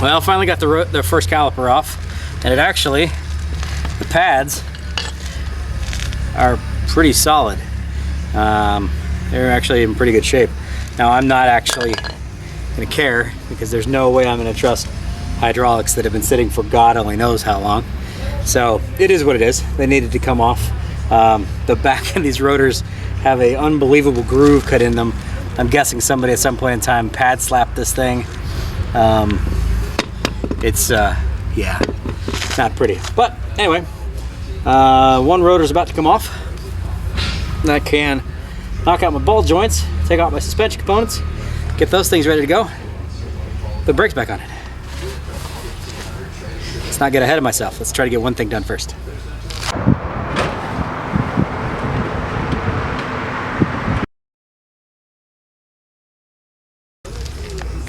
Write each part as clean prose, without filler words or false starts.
Well, finally got the first caliper off, and it actually, the pads are pretty solid. They're actually in pretty good shape. Now, I'm not actually gonna care because there's no way I'm gonna trust hydraulics that have been sitting for God only knows how long. So it is what it is. They needed to come off. The back of these rotors have an unbelievable groove cut in them. I'm guessing somebody at some point in time pad slapped this thing. Yeah, not pretty. But anyway, one rotor's about to come off. And I can knock out my ball joints, take out my suspension components, get those things ready to go, put brakes back on it. Let's not get ahead of myself. Let's try to get one thing done first.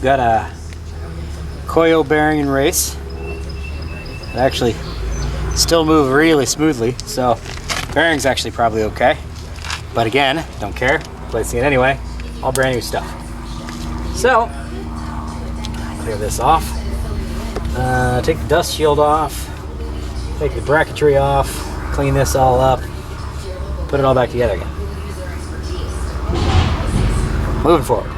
Got a coil bearing and race. It actually still move really smoothly, so bearing's actually probably okay. But again, don't care, placing it anyway, all brand new stuff. So, clear this off, take the dust shield off, take the bracketry off, clean this all up, put it all back together again. Moving forward.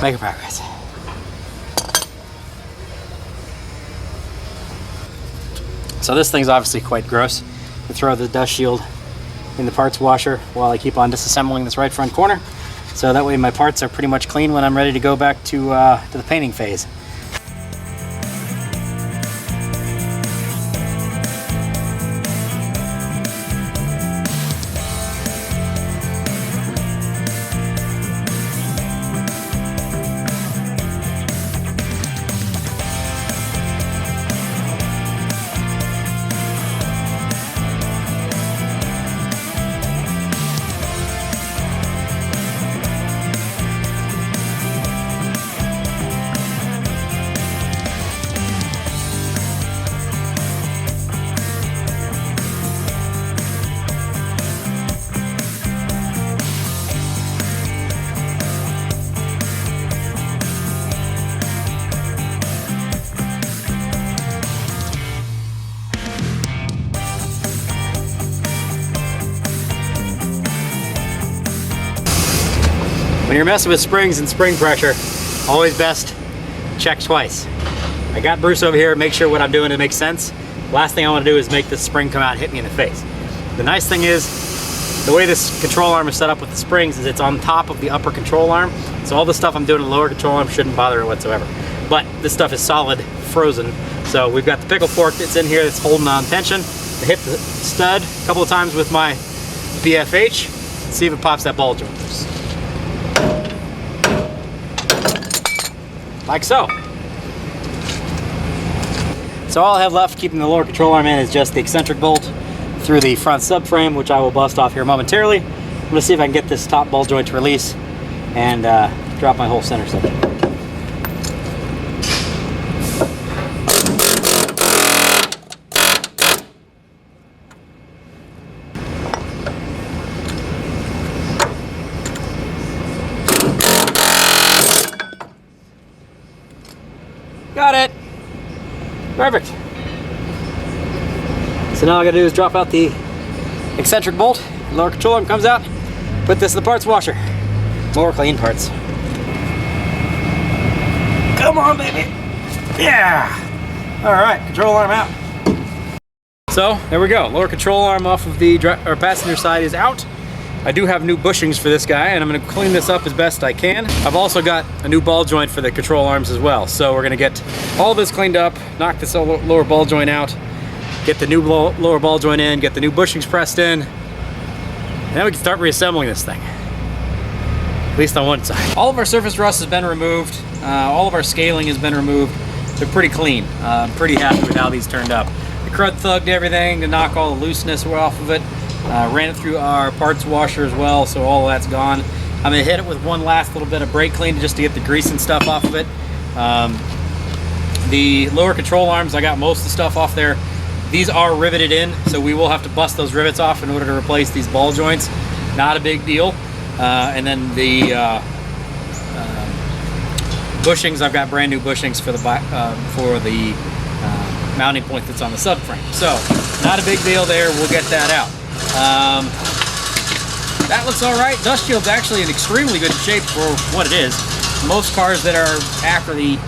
Making progress. So this thing's obviously quite gross. I throw the dust shield in the parts washer while I keep on disassembling this right front corner. So that way my parts are pretty much clean when I'm ready to go back to the painting phase. When you're messing with springs and spring pressure, always best check twice. I got Bruce over here, make sure what I'm doing makes sense. Last thing I want to do is make this spring come out and hit me in the face. The nice thing is, the way this control arm is set up with the springs is it's on top of the upper control arm. So all the stuff I'm doing in the lower control arm shouldn't bother it whatsoever. But this stuff is solid, frozen. So we've got the pickle fork that's in here that's holding on tension. I hit the stud a couple of times with my BFH, see if it pops that ball joint. Like so. So all I have left keeping the lower control arm in is just the eccentric bolt through the front subframe, which I will bust off here momentarily. I'm gonna see if I can get this top ball joint to release and drop my whole center section. Got it. Perfect. So now all I gotta do is drop out the eccentric bolt, lower control arm comes out, put this in the parts washer. More clean parts. Come on, baby. Yeah. All right, control arm out. So there we go. Lower control arm off of the passenger side is out. I do have new bushings for this guy, and I'm gonna clean this up as best I can. I've also got a new ball joint for the control arms as well. So we're gonna get all this cleaned up, knock this lower ball joint out, get the new lower ball joint in, get the new bushings pressed in, and then we can start reassembling this thing. at least on one side. All of our surface rust has been removed. All of our scaling has been removed. They're pretty clean. I'm pretty happy with how these turned up. I crud thugged everything to knock all the looseness off of it. Ran it through our parts washer as well, so all of that's gone. I'm gonna hit it with one last little bit of brake clean just to get the grease and stuff off of it. The lower control arms, I got most of the stuff off there. These are riveted in, so we will have to bust those rivets off in order to replace these ball joints. Not a big deal. And then the bushings, I've got brand new bushings for the mounting point that's on the subframe. So not a big deal there. We'll get that out. That looks all right. Dust shield's actually in extremely good shape for what it is. Most cars that are after the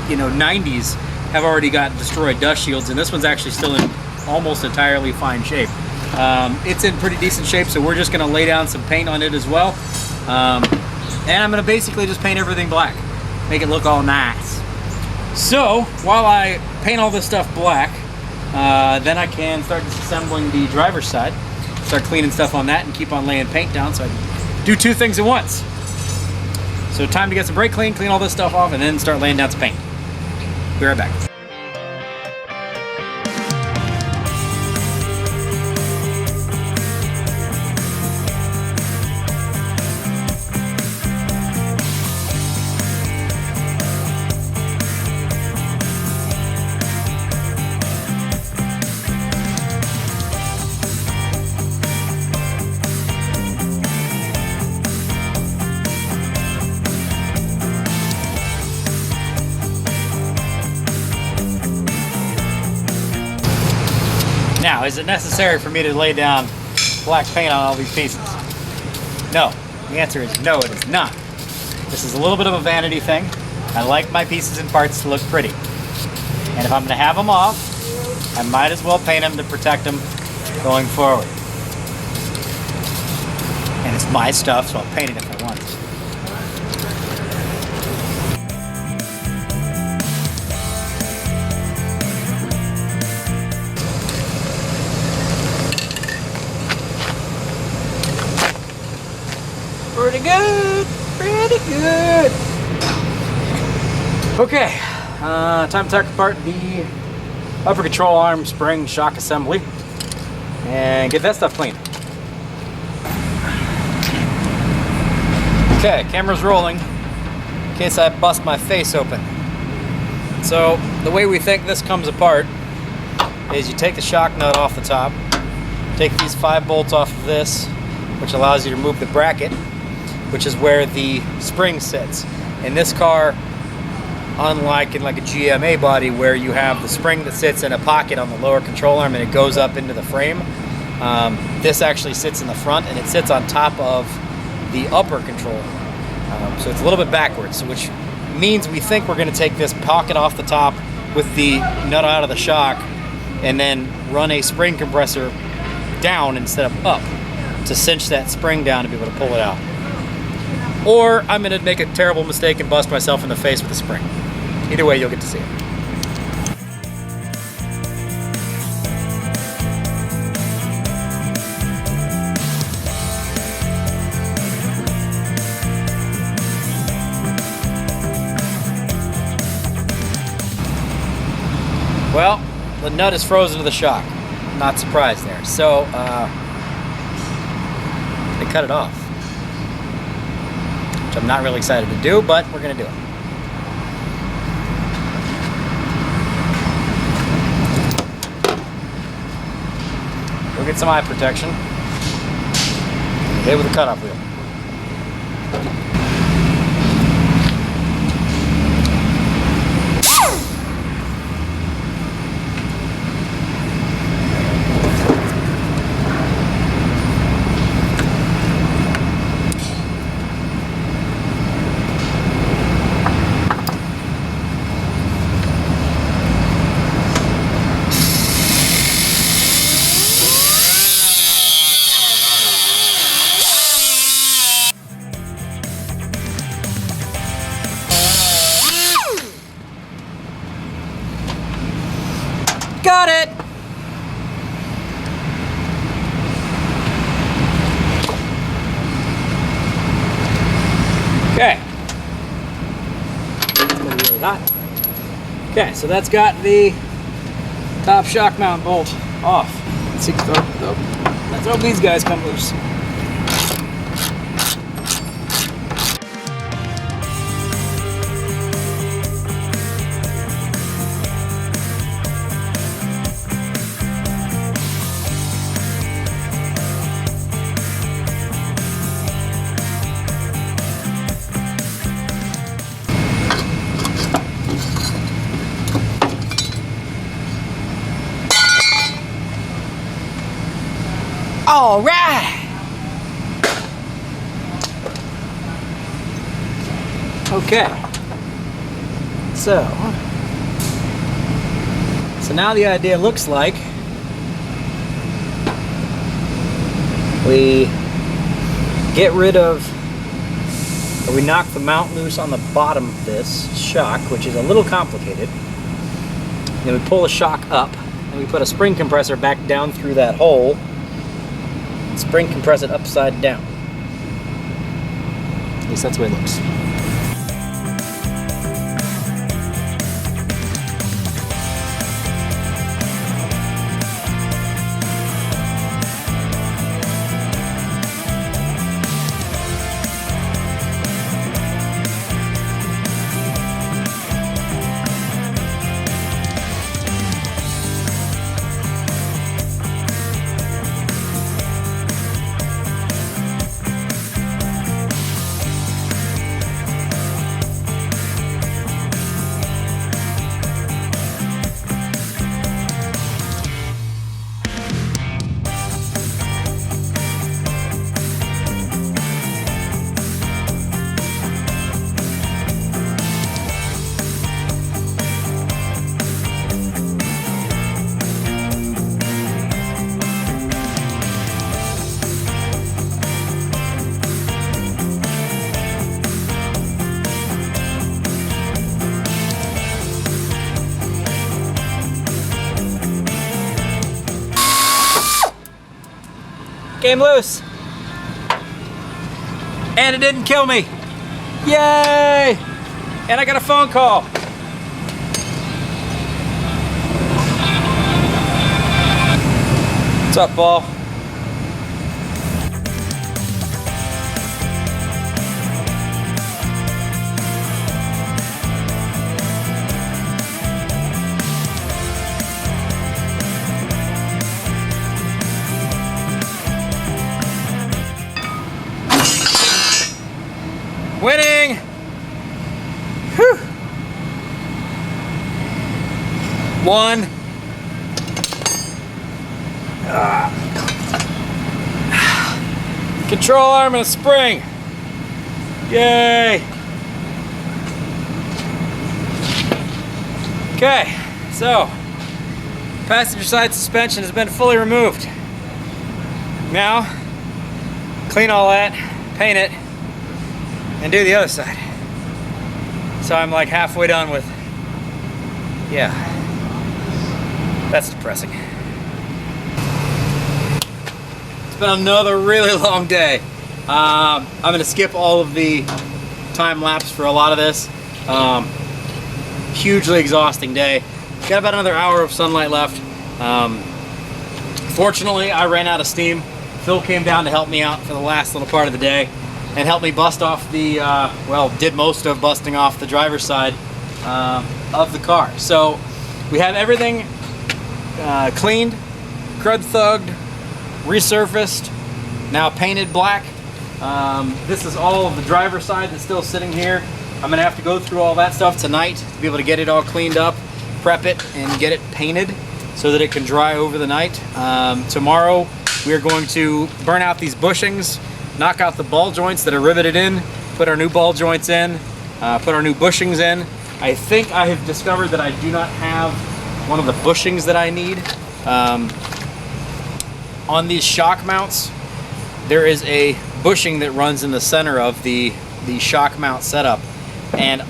90s have already got destroyed dust shields, and this one's actually still in almost entirely fine shape. It's in pretty decent shape, so we're just going to lay down some paint on it as well. And I'm going to basically just paint everything black, make it look all nice. So while I paint all this stuff black, then I can start disassembling the driver's side, start cleaning stuff on that, and keep on laying paint down so I can do two things at once. So time to get some brake clean, clean all this stuff off, and then start laying down some paint. Be right back. Now, is it necessary for me to lay down black paint on all these pieces? No. The answer is no, it is not. This is a little bit of a vanity thing. I like my pieces and parts to look pretty. And if I'm going to have them off, I might as well paint them to protect them going forward. And it's my stuff, so I'll paint it if I want to. Pretty good, pretty good. Okay, time to take apart the upper control arm spring shock assembly and get that stuff clean. Okay, camera's rolling in case I bust my face open. So the way we think this comes apart is you take the shock nut off the top, take these 5 bolts off of this, which allows you to remove the bracket, which is where the spring sits. In this car, unlike in like a GMA body where you have the spring that sits in a pocket on the lower control arm and it goes up into the frame, this actually sits in the front and it sits on top of the upper control. So it's a little bit backwards, which means we think we're gonna take this pocket off the top with the nut out of the shock and then run a spring compressor down instead of up to cinch that spring down to be able to pull it out. Or I'm going to make a terrible mistake and bust myself in the face with a spring. Either way, you'll get to see it. Well, the nut is frozen to the shock. Not surprised there. So, they cut it off. Which I'm not really excited to do, but we're gonna do it. We'll get some eye protection. Hit with a cutoff wheel. Got it! really hot. Okay, so that's got the top shock mount bolt off. Let's see, let's hope these guys come loose. All right. Okay. So now the idea looks like we get rid of, or we knock the mount loose on the bottom of this shock, which is a little complicated. Then we pull the shock up and we put a spring compressor back down through that hole. Spring compress it upside down. At least that's the way it looks. Came loose. And it didn't kill me. Yay! And I got a phone call. What's up, Paul? Winning! Whew. One. Control arm and a spring. Yay! Okay, so passenger side suspension has been fully removed. Now, clean all that, paint it, and do the other side. So I'm like halfway done with, yeah, that's depressing. It's been another really long day. I'm gonna skip all of the time lapse for a lot of this. Hugely exhausting day. Got about another hour of sunlight left. Fortunately, I ran out of steam. Phil came down to help me out for the last little part of the day and helped me bust off the, well, did most of busting off the driver's side of the car. So we have everything cleaned, crud thugged, resurfaced, now painted black. This is all of the driver's side that's still sitting here. I'm gonna have to go through all that stuff tonight to be able to get it all cleaned up, prep it, and get it painted so that it can dry over the night. Tomorrow we are going to burn out these bushings, knock out the ball joints that are riveted in, put our new ball joints in, put our new bushings in. I think I have discovered that I do not have one of the bushings that I need. On these shock mounts, there is a bushing that runs in the center of the shock mount setup. And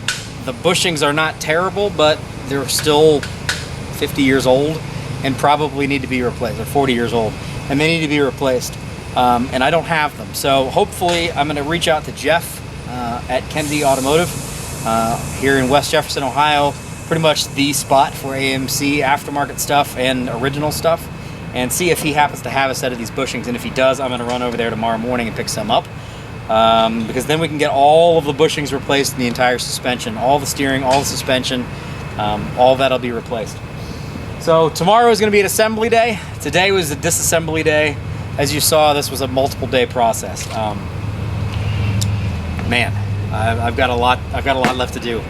the bushings are not terrible, but they're still 50 years old and probably need to be replaced. They're 40 years old and they need to be replaced. And I don't have them. So hopefully I'm gonna reach out to Jeff at Kennedy Automotive here in West Jefferson, Ohio. Pretty much the spot for AMC aftermarket stuff and original stuff, and see if he happens to have a set of these bushings. And if he does, I'm going to run over there tomorrow morning and pick some up, because then we can get all of the bushings replaced in the entire suspension, all the steering, all the suspension, all that'll be replaced. So tomorrow is going to be an assembly day. Today was a disassembly day. As you saw, this was a multiple day process. Man, I've got a lot left to do.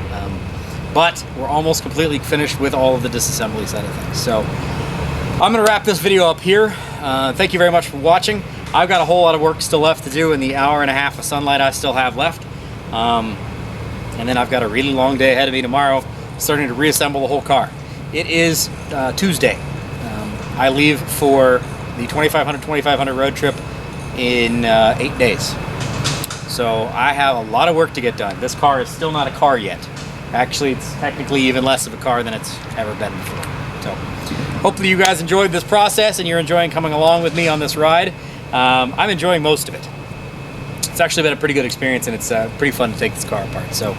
But we're almost completely finished with all of the disassembly side of things. So I'm going to wrap this video up here. Thank you very much for watching. I've got a whole lot of work still left to do in the hour and a half of sunlight I still have left. And then I've got a really long day ahead of me tomorrow, starting to reassemble the whole car. It is Tuesday. I leave for the 2500 road trip in 8 days. So I have a lot of work to get done. This car is still not a car yet. Actually, it's technically even less of a car than it's ever been before. So hopefully you guys enjoyed this process and you're enjoying coming along with me on this ride. I'm enjoying most of it. It's actually been a pretty good experience, and it's pretty fun to take this car apart. So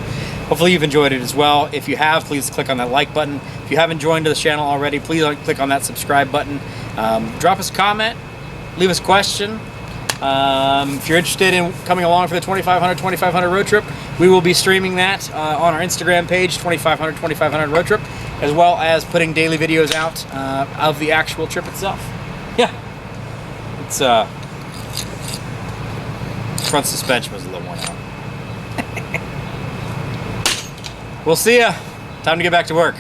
hopefully you've enjoyed it as well. If you have, please click on that like button. If you haven't joined this channel already, please click on that subscribe button. Drop us a comment, leave us a question. If you're interested in coming along for the 2500 road trip, we will be streaming that on our Instagram page, 2500 road trip, as well as putting daily videos out of the actual trip itself. Yeah, it's front suspension was a little worn out. We'll see ya. Time to get back to work.